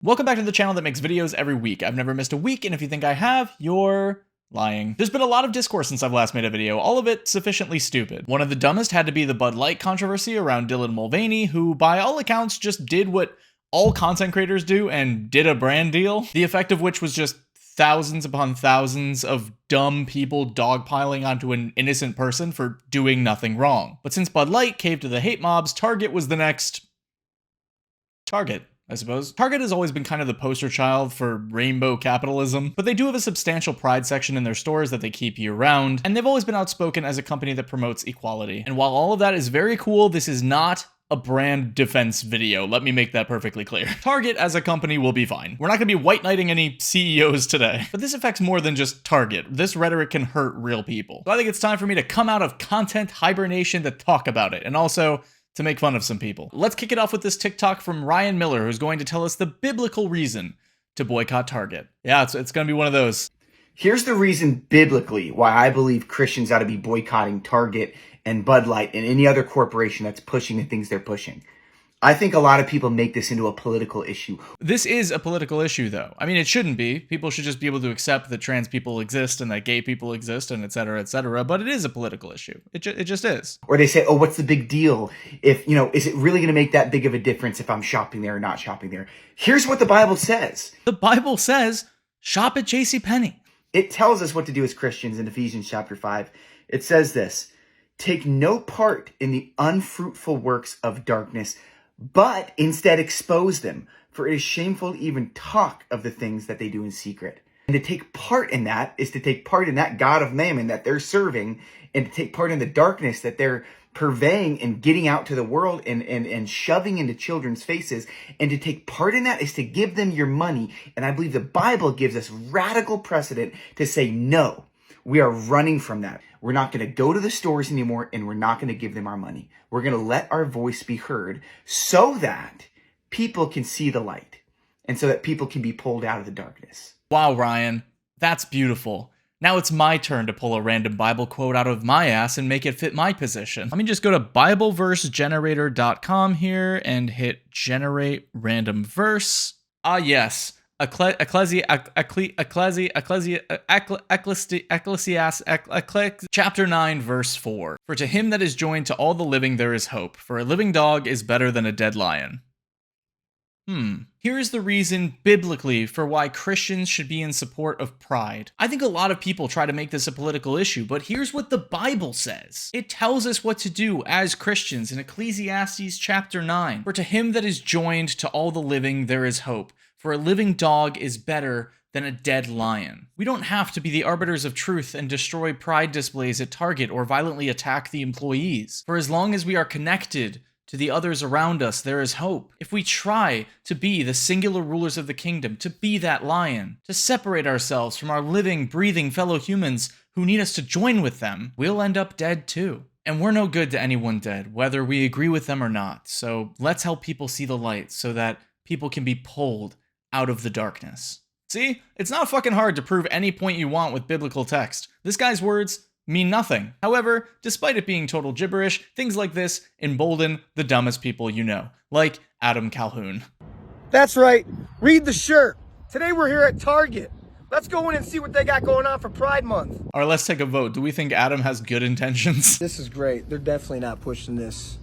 Welcome back to the channel that makes videos every week. I've never missed a week, and if you think I have, you're lying. There's been a lot of discourse since I've last made a video, all of it sufficiently stupid. One of the dumbest had to be the Bud Light controversy around Dylan Mulvaney, who by all accounts just did what all content creators do and did a brand deal, the effect of which was just thousands upon thousands of dumb people dogpiling onto an innocent person for doing nothing wrong. But since Bud Light caved to the hate mobs, Target was the next target, I suppose. Target has always been kind of the poster child for rainbow capitalism, but they do have a substantial pride section in their stores that they keep year-round, and they've always been outspoken as a company that promotes equality. And while all of that is very cool, this is not a brand defense video. Let me make that perfectly clear. Target as a company will be fine. We're not gonna be white knighting any CEOs today. But this affects more than just Target. This rhetoric can hurt real people. So I think it's time for me to come out of content hibernation to talk about it, and also to make fun of some people. Let's kick it off with this TikTok from Ryan Miller, who's going to tell us the biblical reason to boycott Target. Yeah, it's gonna be one of those. Here's the reason biblically why I believe Christians ought to be boycotting Target and Bud Light and any other corporation that's pushing the things they're pushing. I think a lot of people make this into a political issue. This is a political issue, though. I mean, it shouldn't be. People should just be able to accept that trans people exist and that gay people exist and et cetera, but it is a political issue. It just is. Or they say, oh, what's the big deal? If, is it really going to make that big of a difference if I'm shopping there or not shopping there? Here's what the Bible says. The Bible says, shop at JCPenney. It tells us what to do as Christians in Ephesians chapter 5. It says this: take no part in the unfruitful works of darkness, but instead expose them, for it is shameful to even talk of the things that they do in secret. And to take part in that is to take part in that God of Mammon that they're serving, and to take part in the darkness that they're purveying and getting out to the world and shoving into children's faces. And to take part in that is to give them your money. And I believe the Bible gives us radical precedent to say, no, we are running from that. We're not going to go to the stores anymore, and we're not going to give them our money. We're going to let our voice be heard so that people can see the light and so that people can be pulled out of the darkness. Wow, Ryan, that's beautiful. Now it's my turn to pull a random Bible quote out of my ass and make it fit my position. Let me just go to BibleVerseGenerator.com here and hit generate random verse. Ah, yes. Chapter 9, verse 4. For to him that is joined to all the living there is hope, for a living dog is better than a dead lion. Here is the reason biblically for why Christians should be in support of pride. I think a lot of people try to make this a political issue, but here's what the Bible says. It tells us what to do as Christians in Ecclesiastes chapter 9. For to him that is joined to all the living there is hope, for a living dog is better than a dead lion. We don't have to be the arbiters of truth and destroy pride displays at Target or violently attack the employees. For as long as we are connected to the others around us, there is hope. If we try to be the singular rulers of the kingdom, to be that lion, to separate ourselves from our living, breathing fellow humans who need us to join with them, we'll end up dead too. And we're no good to anyone dead, whether we agree with them or not. So let's help people see the light so that people can be pulled out of the darkness. See? It's not fucking hard to prove any point you want with biblical text. This guy's words mean nothing. However, despite it being total gibberish, things like this embolden the dumbest people you know, like Adam Calhoun. That's right. Read the shirt. Today we're here at Target. Let's go in and see what they got going on for Pride Month. All right, let's take a vote. Do we think Adam has good intentions? This is great. They're definitely not pushing this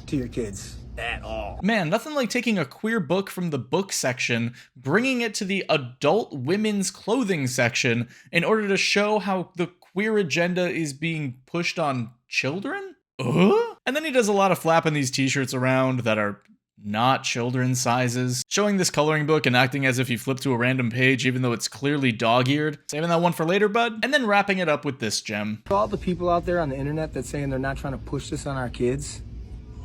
to your kids at all. Man, nothing like taking a queer book from the book section, bringing it to the adult women's clothing section in order to show how the queer agenda is being pushed on children? And then he does a lot of flapping these t-shirts around that are not children's sizes, showing this coloring book and acting as if he flipped to a random page even though it's clearly dog-eared. Saving that one for later, bud? And then wrapping it up with this gem. All the people out there on the internet that's saying they're not trying to push this on our kids,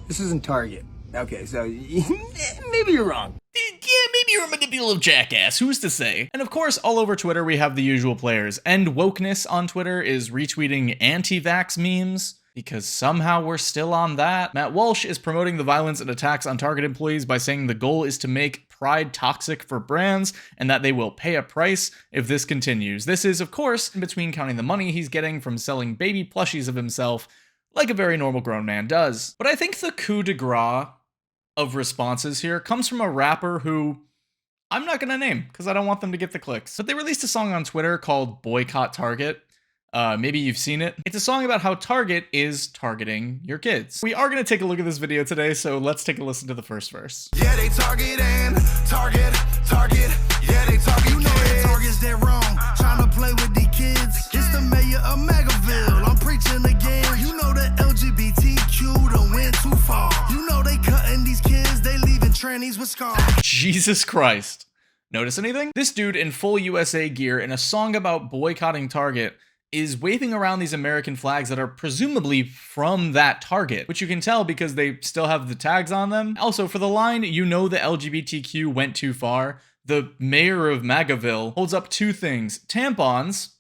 this isn't Target. Okay, so maybe you're wrong. Yeah, maybe you're a manipulative jackass, who's to say? And of course, all over Twitter we have the usual players, and wokeness on Twitter is retweeting anti-vax memes, because somehow we're still on that. Matt Walsh is promoting the violence and attacks on Target employees by saying the goal is to make pride toxic for brands, and that they will pay a price if this continues. This is, of course, in between counting the money he's getting from selling baby plushies of himself, like a very normal grown man does. But I think the coup de grace of responses here comes from a rapper who I'm not gonna name because I don't want them to get the clicks. But they released a song on Twitter called Boycott Target. Maybe you've seen it. It's a song about how Target is targeting your kids. We are gonna take a look at this video today, so let's take a listen to the first verse. Yeah, they target and target. Yeah, they target. You know that Target's that wrong. Trying to play with the kids. It's the mayor of Megaville. I'm preaching again. You know the LGBTQ done went too far. You know they cutting these kids. They leaving trannies with scars. Jesus Christ. Notice anything? This dude in full USA gear in a song about boycotting Target is waving around these American flags that are presumably from that Target, which you can tell because they still have the tags on them. Also, for the line, you know the LGBTQ went too far, the mayor of Magaville holds up two things: tampons,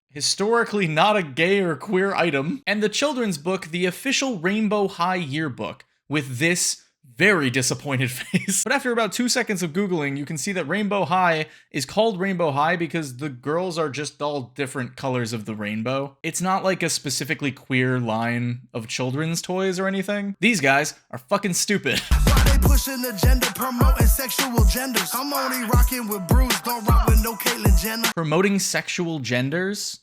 historically not a gay or queer item, and the children's book, The Official Rainbow High Yearbook, with this very disappointed face. But after about 2 seconds of Googling, you can see that Rainbow High is called Rainbow High because the girls are just all different colors of the rainbow. It's not like a specifically queer line of children's toys or anything. These guys are fucking stupid. Why they pushing the gender, promoting sexual genders? I'm only rocking with Bruce, don't rock with no Caitlyn Jenner. Promoting sexual genders?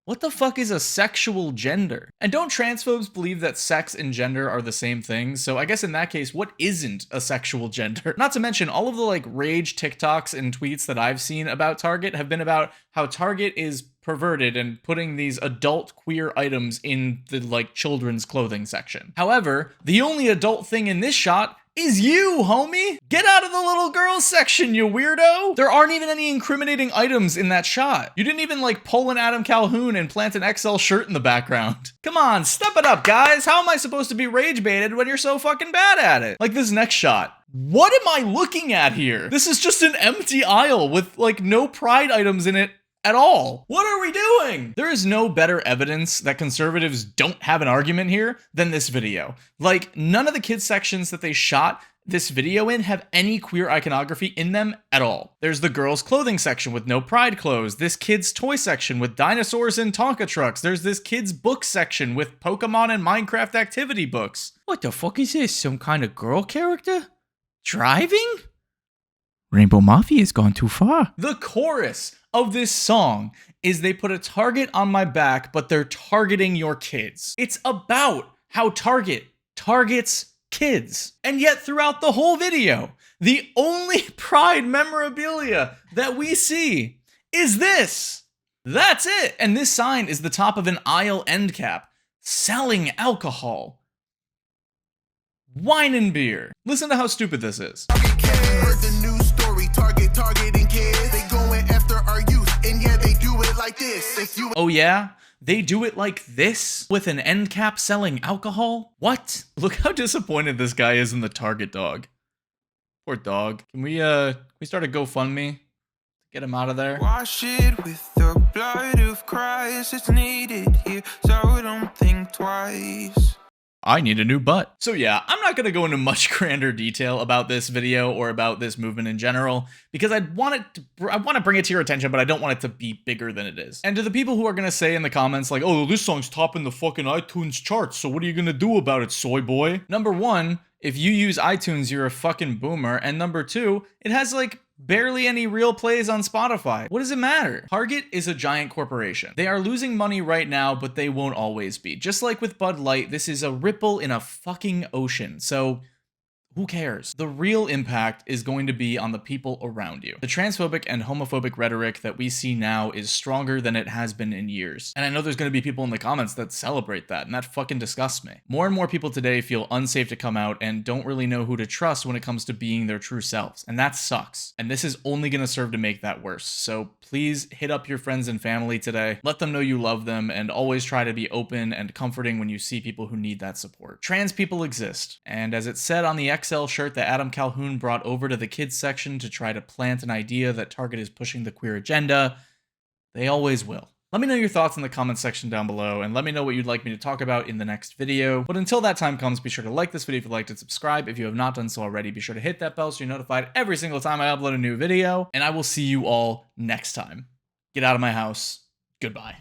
What the fuck is a sexual gender? And don't transphobes believe that sex and gender are the same thing? So I guess in that case, what isn't a sexual gender? Not to mention all of the like rage TikToks and tweets that I've seen about Target have been about how Target is perverted and putting these adult queer items in the like children's clothing section. However, the only adult thing in this shot is you, homie! Get out of the little girls section, you weirdo! There aren't even any incriminating items in that shot. You didn't even like pull an Adam Calhoun and plant an XL shirt in the background. Come on, step it up, guys! How am I supposed to be rage baited when you're so fucking bad at it? Like this next shot. What am I looking at here? This is just an empty aisle with like no pride items in it at all. What are we doing? There is no better evidence that conservatives don't have an argument here than this video. Like, none of the kids sections that they shot this video in have any queer iconography in them at all. There's the girls' clothing section with no pride clothes, this kid's toy section with dinosaurs and Tonka trucks, there's this kid's book section with Pokemon and Minecraft activity books. What the fuck is this? Some kind of girl character? Driving? Rainbow Mafia's gone too far. The chorus of this song is they put a target on my back, but they're targeting your kids. It's about how Target targets kids. And yet throughout the whole video, the only pride memorabilia that we see is this. That's it. And this sign is the top of an aisle end cap selling alcohol. Wine and beer. Listen to how stupid this is. Heard the news story, targeting kids. They going after our youth, and yeah, they do it like this. If you Oh yeah? They do it like this? With an end cap selling alcohol? What? Look how disappointed this guy is in the Target dog. Poor dog. Can we start a GoFundMe? Get him out of there? Wash it with the blood of Christ. It's needed here, so don't think twice. I need a new butt. So yeah, I'm not gonna go into much grander detail about this video or about this movement in general, because I want to bring it to your attention, but I don't want it to be bigger than it is. And to the people who are gonna say in the comments like, oh, this song's topping the fucking iTunes charts, so what are you gonna do about it, soy boy? Number one, if you use iTunes, you're a fucking boomer. And number two, it has like barely any real plays on Spotify. What does it matter? Target is a giant corporation. They are losing money right now, but they won't always be. Just like with Bud Light, this is a ripple in a fucking ocean. So who cares? The real impact is going to be on the people around you. The transphobic and homophobic rhetoric that we see now is stronger than it has been in years. And I know there's going to be people in the comments that celebrate that, and that fucking disgusts me. More and more people today feel unsafe to come out and don't really know who to trust when it comes to being their true selves. And that sucks. And this is only going to serve to make that worse. So please hit up your friends and family today. Let them know you love them, and always try to be open and comforting when you see people who need that support. Trans people exist. And as it said on the XL shirt that Adam Calhoun brought over to the kids section to try to plant an idea that Target is pushing the queer agenda, they always will. Let me know your thoughts in the comment section down below, and let me know what you'd like me to talk about in the next video. But until that time comes, be sure to like this video if you liked it, subscribe if you have not done so already, be sure to hit that bell so you're notified every single time I upload a new video, and I will see you all next time. Get out of my house. Goodbye.